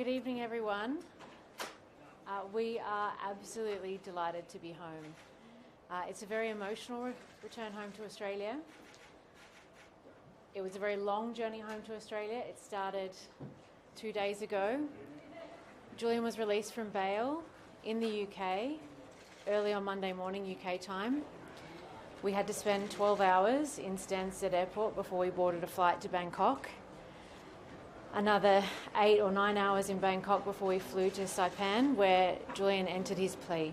Good evening, everyone. We are absolutely delighted to be home. It's a very emotional return home to Australia. It was a very long journey home to Australia. It started 2 days ago. Julian was released from bail in the UK early on Monday morning UK time. We had to spend 12 hours in Stansted Airport before we boarded a flight to Bangkok. Another 8 or 9 hours in Bangkok before we flew to Saipan, where Julian entered his plea.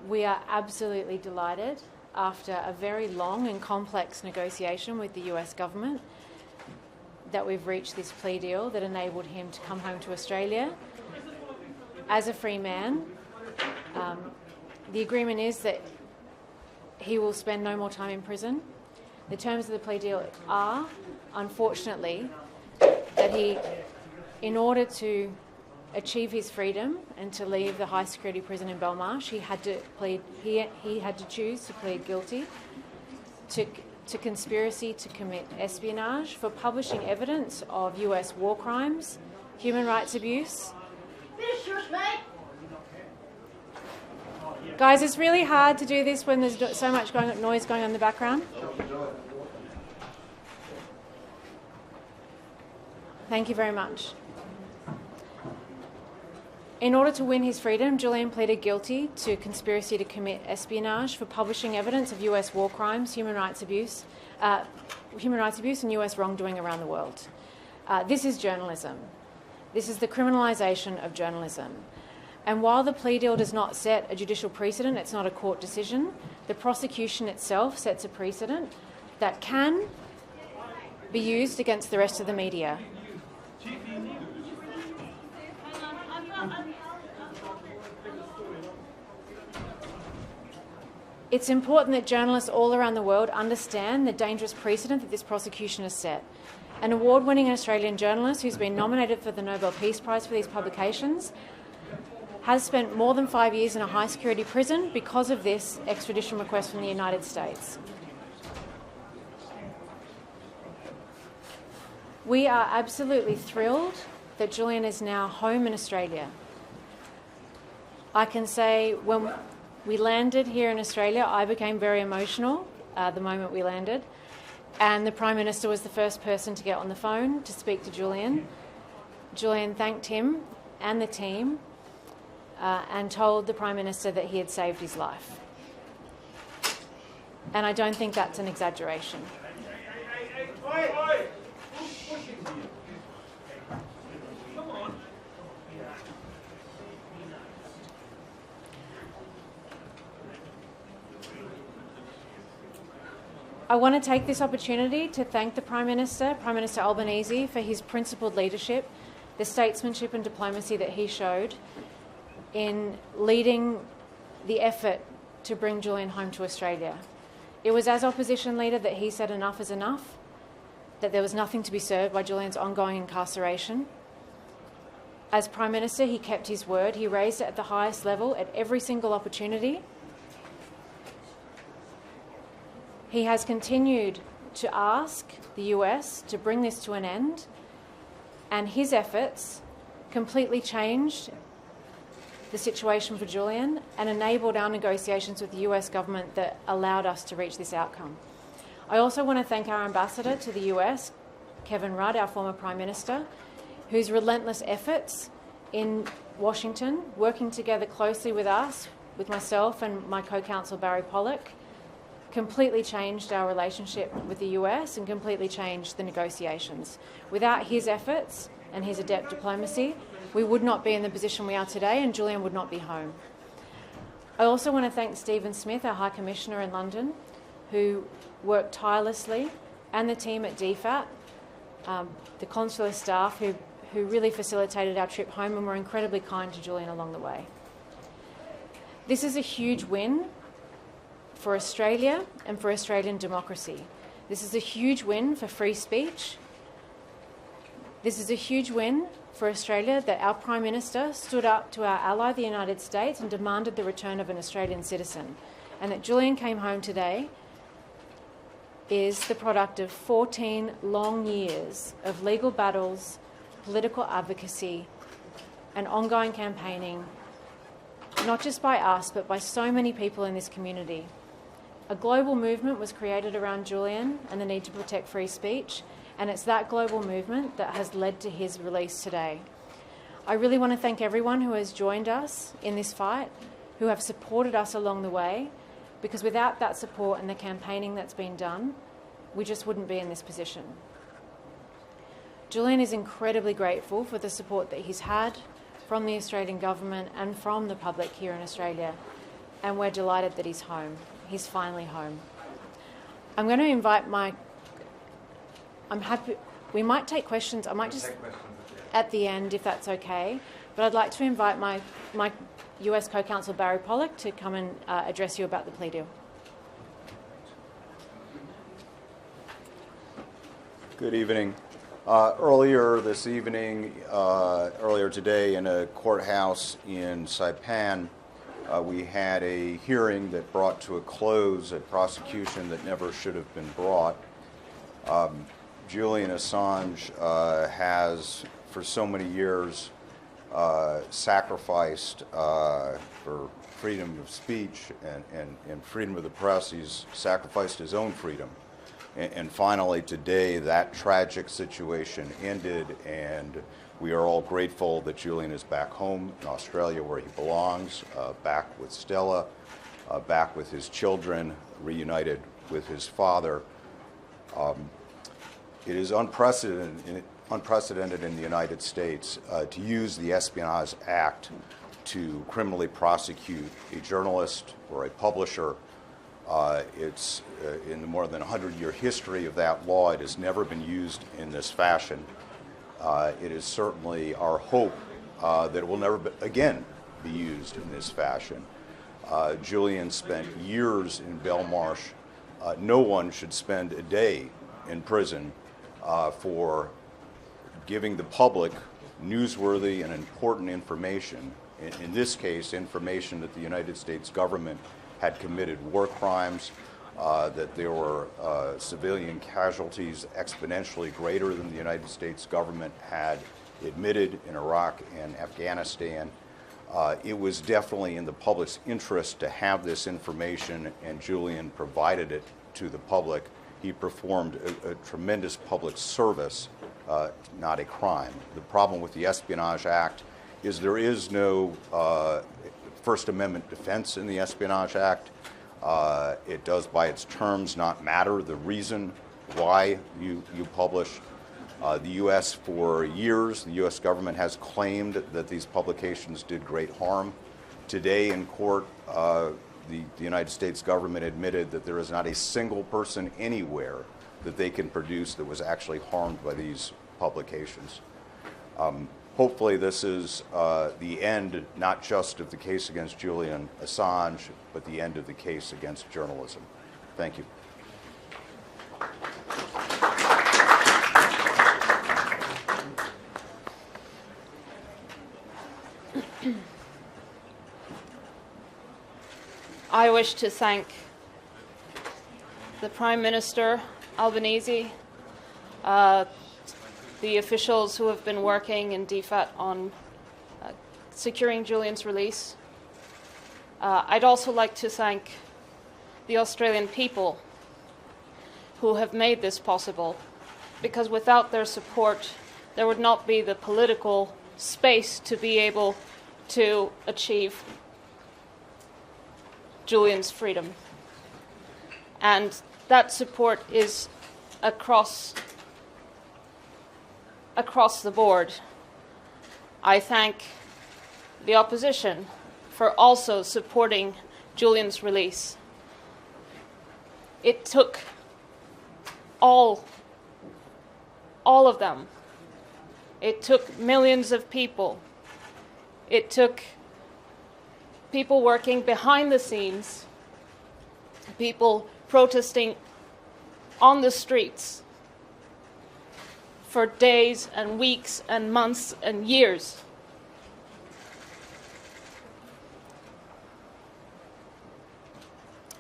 We are absolutely delighted, after a very long and complex negotiation with the US government, that we've reached this plea deal that enabled him to come home to Australia as a free man. The agreement is that he will spend no more time in prison. The terms of the plea deal are, unfortunately, that he, in order to achieve his freedom and to leave the high security prison in Belmarsh, he had to choose to plead guilty to conspiracy to commit espionage for publishing evidence of US war crimes, human rights abuse. Guys, it's really hard to do this when there's so much noise going on in the background. Thank you very much. In order to win his freedom, Julian pleaded guilty to conspiracy to commit espionage for publishing evidence of US war crimes, human rights abuse and US wrongdoing around the world. This is journalism. This is the criminalisation of journalism. And while the plea deal does not set a judicial precedent, it's not a court decision, the prosecution itself sets a precedent that can be used against the rest of the media. It's important that journalists all around the world understand the dangerous precedent that this prosecution has set. An award-winning Australian journalist who's been nominated for the Nobel Peace Prize for these publications has spent more than 5 years in a high-security prison because of this extradition request from the United States. We are absolutely thrilled that Julian is now home in Australia. I can say when we landed here in Australia, I became very emotional the moment we landed, and the Prime Minister was the first person to get on the phone to speak to Julian. Julian thanked him and the team and told the Prime Minister that he had saved his life. And I don't think that's an exaggeration. I want to take this opportunity to thank the Prime Minister Albanese, for his principled leadership, the statesmanship and diplomacy that he showed in leading the effort to bring Julian home to Australia. It was as opposition leader that he said enough is enough, that there was nothing to be served by Julian's ongoing incarceration. As Prime Minister, he kept his word. He raised it at the highest level at every single opportunity. He has continued to ask the US to bring this to an end, and his efforts completely changed the situation for Julian and enabled our negotiations with the US government that allowed us to reach this outcome. I also want to thank our ambassador to the US, Kevin Rudd, our former Prime Minister, whose relentless efforts in Washington, working together closely with us, with myself and my co-counsel Barry Pollock, completely changed our relationship with the US and completely changed the negotiations. Without his efforts and his adept diplomacy, we would not be in the position we are today, and Julian would not be home. I also want to thank Stephen Smith, our High Commissioner in London, who worked tirelessly, and the team at DFAT, the consular staff who really facilitated our trip home and were incredibly kind to Julian along the way. This is a huge win for Australia and for Australian democracy. This is a huge win for free speech. This is a huge win for Australia that our Prime Minister stood up to our ally, the United States, and demanded the return of an Australian citizen. And that Julian came home today is the product of 14 long years of legal battles, political advocacy and ongoing campaigning, not just by us, but by so many people in this community. A global movement was created around Julian and the need to protect free speech, and it's that global movement that has led to his release today. I really want to thank everyone who has joined us in this fight, who have supported us along the way, because without that support and the campaigning that's been done, we just wouldn't be in this position. Julian is incredibly grateful for the support that he's had from the Australian government and from the public here in Australia, and we're delighted that he's home. He's finally home. I'm going to invite we might take questions. I might just at the end, if that's okay. But I'd like to invite my US co-counsel Barry Pollock to come and address you about the plea deal. Good evening. Earlier today in a courthouse in Saipan, we had a hearing that brought to a close a prosecution that never should have been brought. Julian Assange has, for so many years, sacrificed for freedom of speech and freedom of the press. He's sacrificed his own freedom. And finally, today, that tragic situation ended, and we are all grateful that Julian is back home in Australia where he belongs, back with Stella, back with his children, reunited with his father. It is unprecedented in the United States to use the Espionage Act to criminally prosecute a journalist or a publisher. It's in the more than 100-year history of that law, it has never been used in this fashion. It is certainly our hope that it will never again be used in this fashion. Julian spent years in Belmarsh. No one should spend a day in prison for giving the public newsworthy and important information. In this case, information that the United States government had committed war crimes, that there were civilian casualties exponentially greater than the United States government had admitted in Iraq and Afghanistan. It was definitely in the public's interest to have this information, and Julian provided it to the public. He performed a tremendous public service, not a crime. The problem with the Espionage Act is there is no First Amendment defense in the Espionage Act. It does, by its terms, not matter the reason why you publish. The U.S. for years, the U.S. government has claimed that these publications did great harm. Today in court, the United States government admitted that there is not a single person anywhere that they can produce that was actually harmed by these publications. Hopefully this is the end, not just of the case against Julian Assange, but the end of the case against journalism. Thank you. I wish to thank the Prime Minister, Albanese, the officials who have been working in DFAT on securing Julian's release. I'd also like to thank the Australian people who have made this possible, because without their support, there would not be the political space to be able to achieve Julian's freedom. And that support is across the board. I thank the opposition for also supporting Julian's release. It took all of them. It took millions of people. It took people working behind the scenes, people protesting on the streets for days and weeks and months and years.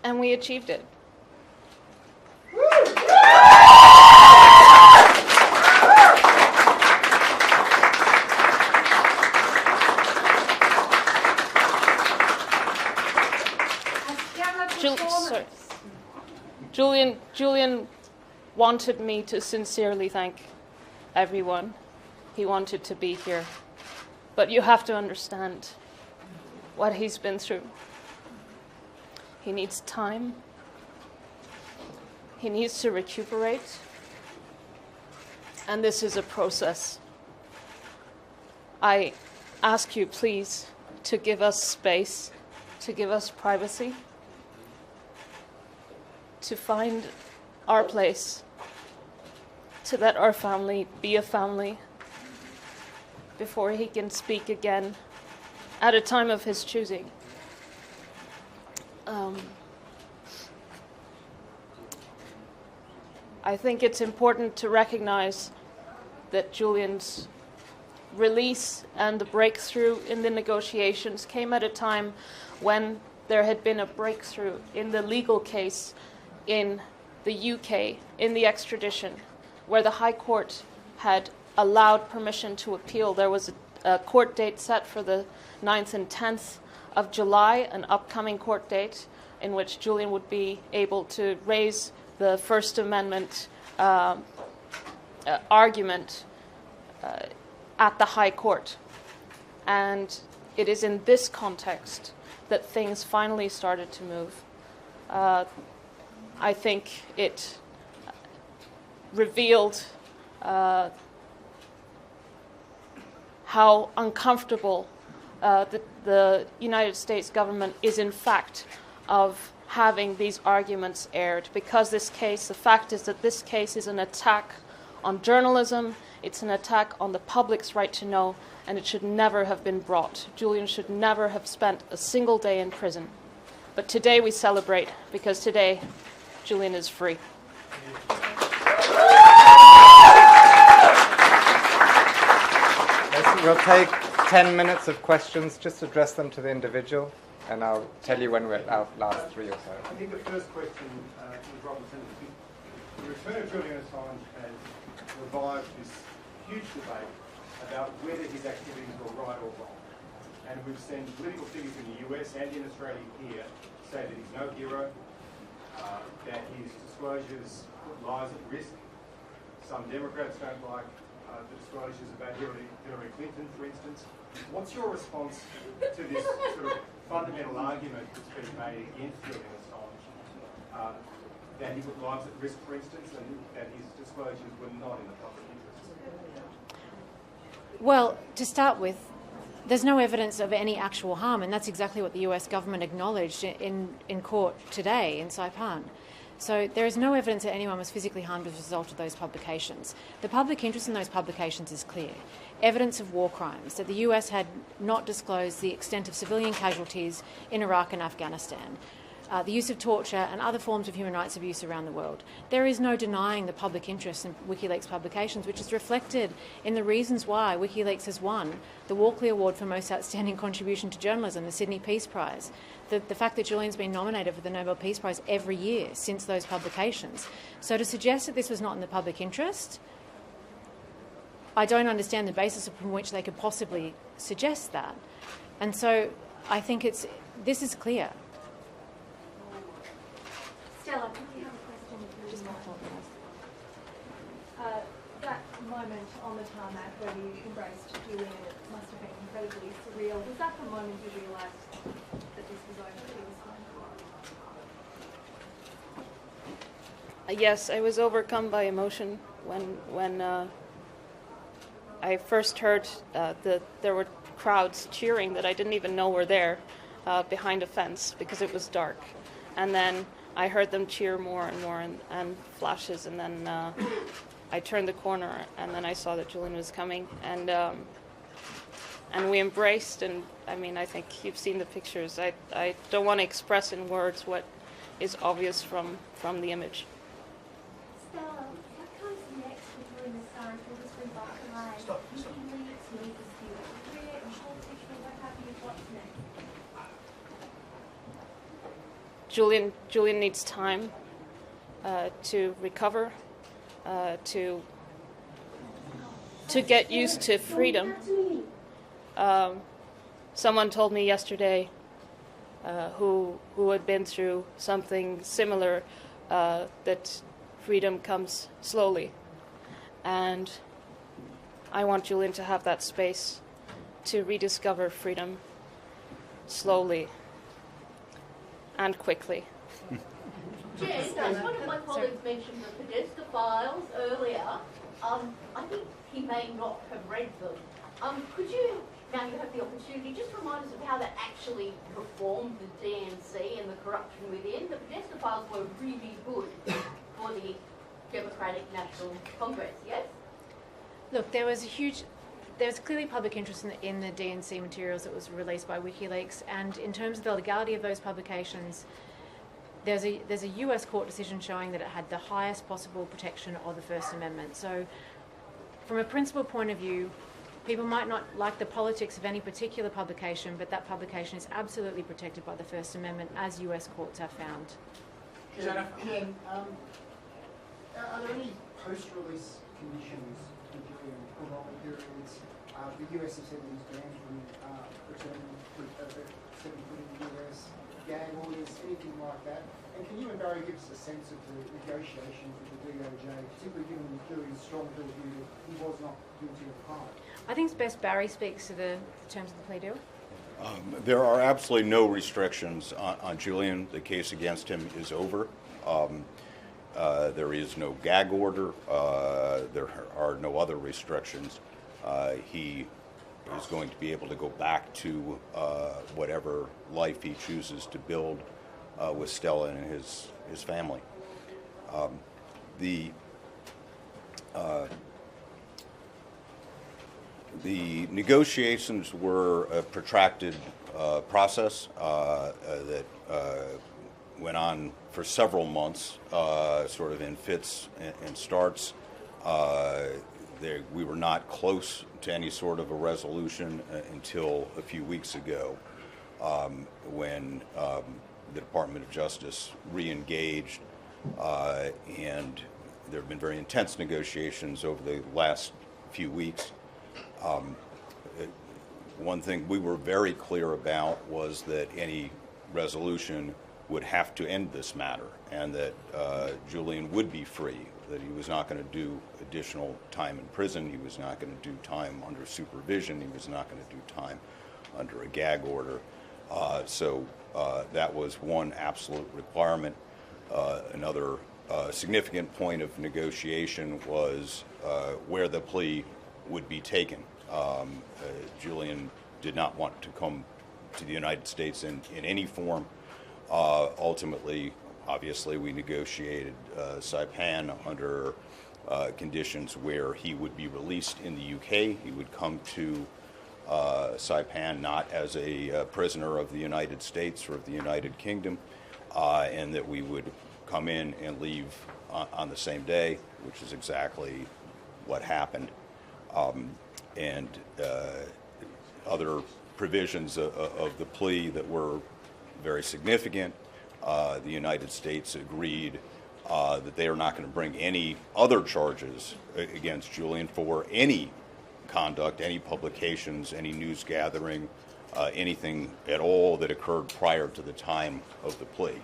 And we achieved it. Julian wanted me to sincerely thank everyone. He wanted to be here. But you have to understand what he's been through. He needs time. He needs to recuperate. And this is a process. I ask you, please, to give us space, to give us privacy, to find our place, to let our family be a family before he can speak again at a time of his choosing. I think it's important to recognize that Julian's release and the breakthrough in the negotiations came at a time when there had been a breakthrough in the legal case in the UK, in the extradition, where the High Court had allowed permission to appeal. There was a court date set for the 9th and 10th of July, an upcoming court date in which Julian would be able to raise the First Amendment argument at the High Court. And it is in this context that things finally started to move. I think it revealed how uncomfortable the United States government is in fact of having these arguments aired, because the fact is that this case is an attack on journalism, it's an attack on the public's right to know, and it should never have been brought. Julian should never have spent a single day in prison. But today we celebrate, because today Julian is free. We'll take 10 minutes of questions. Just address them to the individual, and I'll tell you when we're at our last 3 or so. I think the first question was Robinson. The return of Julian Assange has revived this huge debate about whether his activities were right or wrong. And we've seen political figures in the US and in Australia here say that he's no hero, that his disclosures put lives at risk. Some Democrats don't like the disclosures about Hillary Clinton, for instance. What's your response to this sort of fundamental argument that's been made against Julian Assange, that he put lives at risk, for instance, and that his disclosures were not in the public interest? Well, to start with, there's no evidence of any actual harm, and that's exactly what the US government acknowledged in court today in Saipan. So there is no evidence that anyone was physically harmed as a result of those publications. The public interest in those publications is clear. Evidence of war crimes, that the US had not disclosed the extent of civilian casualties in Iraq and Afghanistan, the use of torture and other forms of human rights abuse around the world. There is no denying the public interest in Wikileaks publications, which is reflected in the reasons why Wikileaks has won the Walkley Award for Most Outstanding Contribution to Journalism, the Sydney Peace Prize, the fact that Julian's been nominated for the Nobel Peace Prize every year since those publications. So to suggest that this was not in the public interest, I don't understand the basis upon which they could possibly suggest that. And so I think this is clear. Stella, can we have a question? That moment on the tarmac where you embraced Julian, it must have been incredibly surreal. Was that the moment you realised that this was over, that he was fine? Yes, I was overcome by emotion when I first heard that there were crowds cheering that I didn't even know were there behind a fence because it was dark. And then I heard them cheer more and more and flashes, and then I turned the corner and then I saw that Julian was coming, and we embraced, and I mean, I think you've seen the pictures. I don't want to express in words what is obvious from the image. Stella, what comes next for Julian Assange? Will this revitalize Wikileaks, Wikileaks, career and politician? What happens? What's next? Julian needs time to recover, to get used to freedom. Someone told me yesterday who had been through something similar, that freedom comes slowly. And I want Julian to have that space to rediscover freedom slowly and quickly. Yes, as one of my colleagues mentioned the Podesta files earlier, I think he may not have read them. Could you, now you have the opportunity, just remind us of how that actually reformed the DNC and the corruption within? The Podesta files were really good for the Democratic National Congress, yes? Look, there was clearly public interest in the DNC materials that was released by WikiLeaks, and in terms of the legality of those publications, there's a US court decision showing that it had the highest possible protection of the First Amendment. So from a principle point of view, people might not like the politics of any particular publication, but that publication is absolutely protected by the First Amendment, as US courts have found. Jen, are there any post-release conditions for Julian prolonged periods? The US has said that he's banned from returning to the US, gag orders, anything like that. And can you and Barry give us a sense of the negotiations with the DOJ, particularly given Julian's strong view that he was not guilty of crime? I think it's best Barry speaks to the terms of the plea deal. There are absolutely no restrictions on Julian. The case against him is over. There is no gag order. There are no other restrictions. He is going to be able to go back to whatever life he chooses to build with Stella and his family. The negotiations were a protracted process that went on for several months, sort of in fits and starts. We were not close to any sort of a resolution until a few weeks ago, when the Department of Justice re-engaged, and there have been very intense negotiations over the last few weeks. One thing we were very clear about was that any resolution would have to end this matter, and that Julian would be free, that he was not going to do additional time in prison, he was not going to do time under supervision, he was not going to do time under a gag order. So that was one absolute requirement. Another significant point of negotiation was where the plea would be taken. Julian did not want to come to the United States in any form. Ultimately, obviously, we negotiated Saipan under conditions where he would be released in the UK. He would come to Saipan not as a prisoner of the United States or of the United Kingdom, and that we would come in and leave on the same day, which is exactly what happened. And other provisions of the plea that were very significant. The United States agreed that they are not going to bring any other charges against Julian for any conduct, any publications, any news gathering, anything at all that occurred prior to the time of the plea.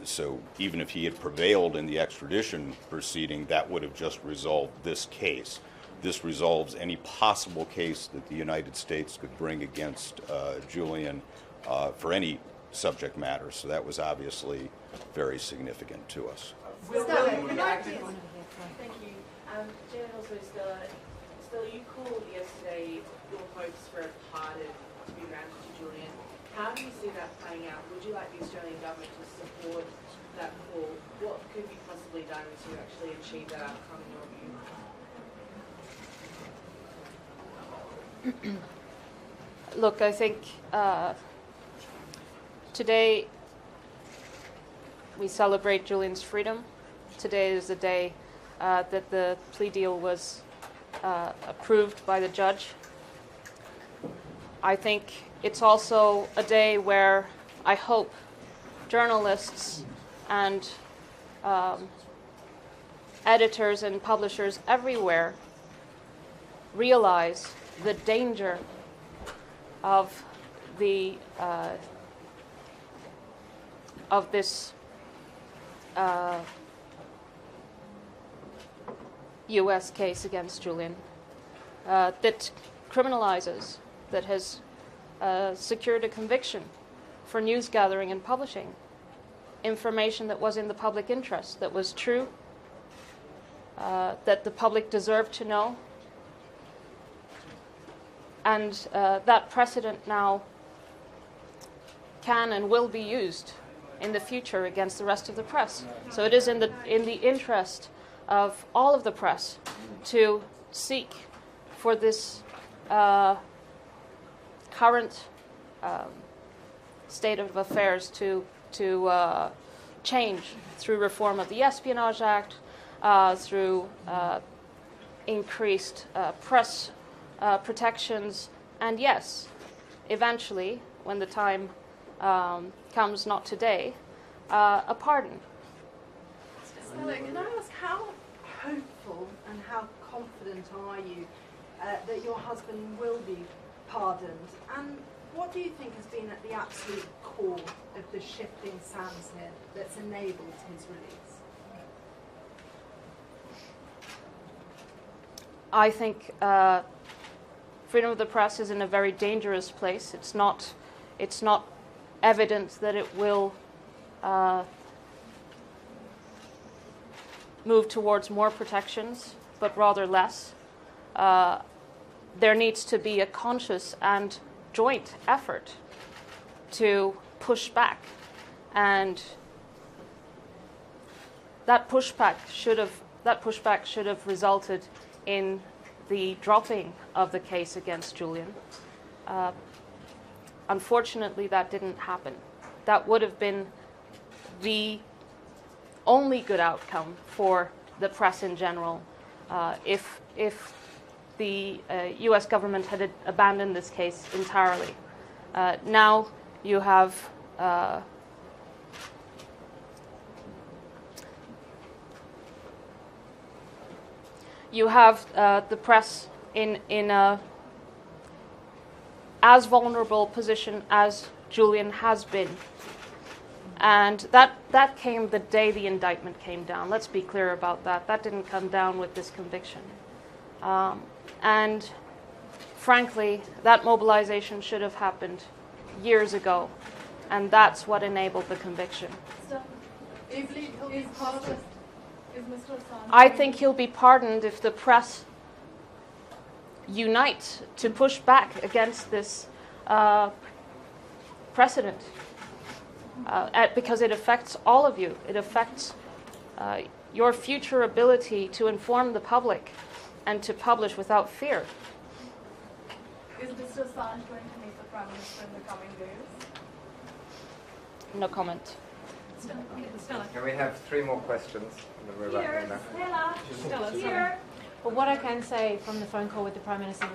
So even if he had prevailed in the extradition proceeding, that would have just resolved this case. This resolves any possible case that the United States could bring against Julian for any subject matter. So that was obviously very significant to us. Thank you. Jen, also Stella, you called yesterday your hopes for a pardon to be granted to Julian. How do you see that playing out? Would you like the Australian government to support that call? What could be possibly done to actually achieve that outcome in your view? Look, I think today we celebrate Julian's freedom. Today is the day that the plea deal was approved by the judge. I think it's also a day where I hope journalists and editors and publishers everywhere realize the danger of the of this US case against Julian that criminalizes, that has secured a conviction for news gathering and publishing information that was in the public interest, that was true, that the public deserved to know. And that precedent now can and will be used in the future against the rest of the press. So it is in the interest of all of the press to seek for this current state of affairs to change through reform of the Espionage Act, through increased press protections, and yes, eventually, when the time comes, not today, a pardon. Stella, can I ask, how hopeful and how confident are you that your husband will be pardoned? And what do you think has been at the absolute core of the shifting sands here that's enabled his release? I think freedom of the press is in a very dangerous place. It's not evident that it will move towards more protections, but rather less. There needs to be a conscious and joint effort to push back, and that pushback should have resulted in the dropping of the case against Julian. Unfortunately, that didn't happen. That would have been the only good outcome for the press in general if the US government had abandoned this case entirely. Now you have the press in a as vulnerable position as Julian has been. And that came the day the indictment came down. Let's be clear about that. That didn't come down with this conviction. And frankly, that mobilization should have happened years ago. And that's what enabled the conviction. I think he'll be pardoned if the press unite to push back against this precedent, because it affects all of you. It affects your future ability to inform the public and to publish without fear. Is Mr. Assange going to meet the Prime Minister in the coming days? No comment. Stella. Can we have 3 more questions? And then we're wrapping up. Stella. Here. But what I can say from the phone call with the Prime Minister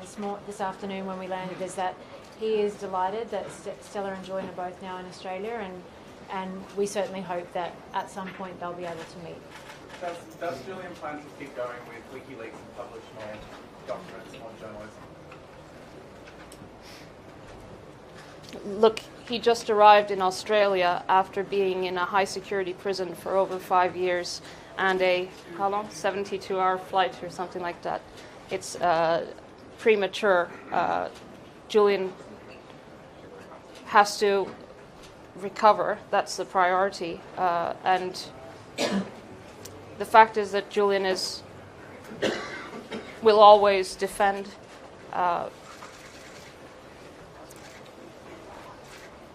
this afternoon when we landed is that he is delighted that Stella and Julian are both now in Australia, and we certainly hope that at some point they'll be able to meet. Does Julian plan to keep going with Wikileaks and publish more documents on journalism? Look, he just arrived in Australia after being in a high-security prison for over 5 years and a, how long? 72-hour flight or something like that. It's premature. Julian has to recover. That's the priority. And the fact is that Julian will always defend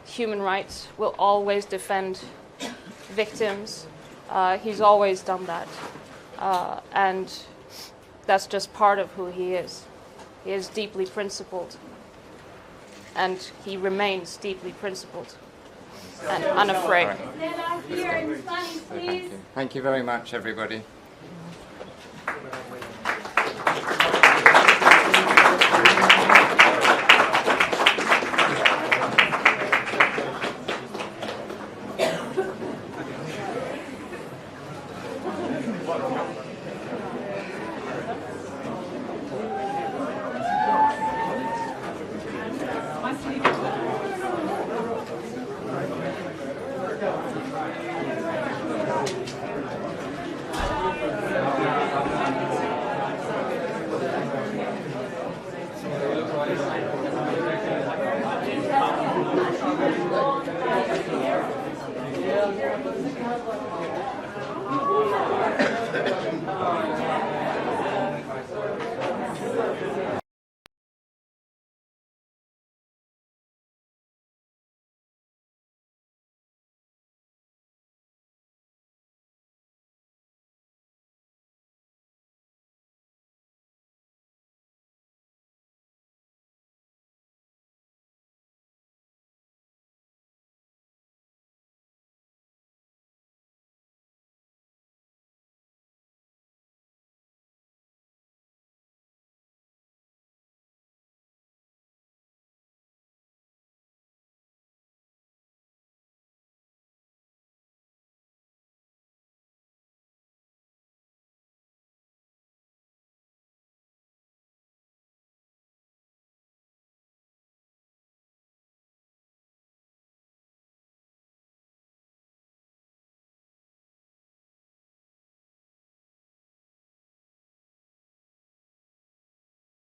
human rights, will always defend victims. He's always done that. And that's just part of who he is. He is deeply principled. And he remains deeply principled and unafraid. Thank you very much, everybody.